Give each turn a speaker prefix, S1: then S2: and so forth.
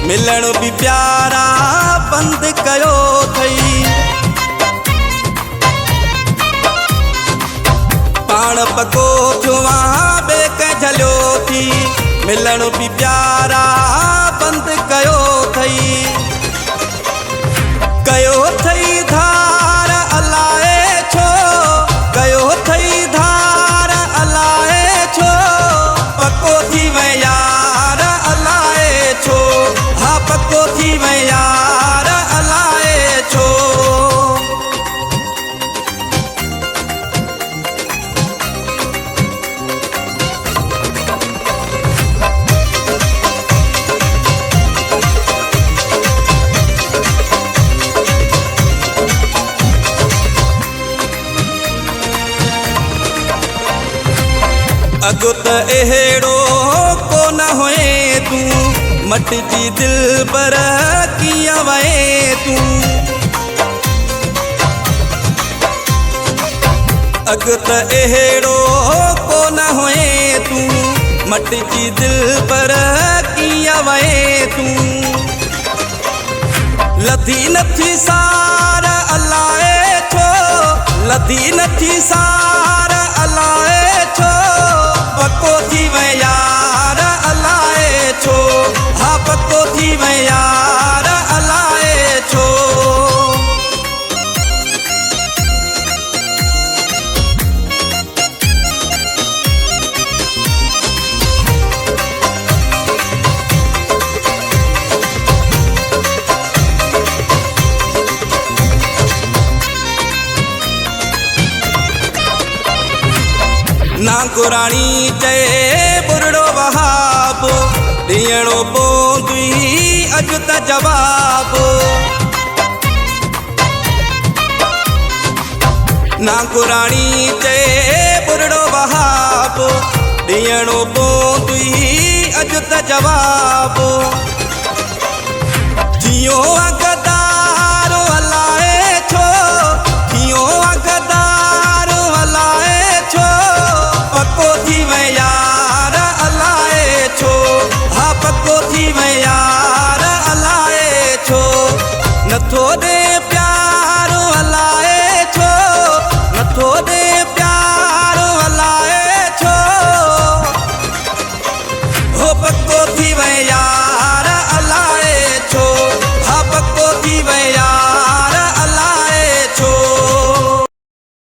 S1: मिलण भी प्यारा बंद कयो थई। पाण पको छुआ बे के झलियो थी, मिलण भी प्यारा बंद कयो थई। कयो थई धार अलाए छो, कयो थई धार अलाए छो, पको थी वे यार अलाए छो, हा पको थी वे यार अलाए छो। अगु त अहिड़ो कोन हुए तू, मटजी दिल पर कीअं वए तू। अगु त अहिड़ो कोन हुए तू, मटजी दिल पर कीअं वए तू। लधी नथी सार अलाए छो, लधी नथी सार अलाए छो, पको थी वे यार अलाए छो, हा पको थी वे यार अलाए छो। ना गुराणी चए बुरड़ो वहाब, ॾियणो पवंदुई अॼु त जवाब। ना गुराणी चए बुरड़ो वहाब, ॾियणो पवंदुई अॼु त जवाब। जियो अगर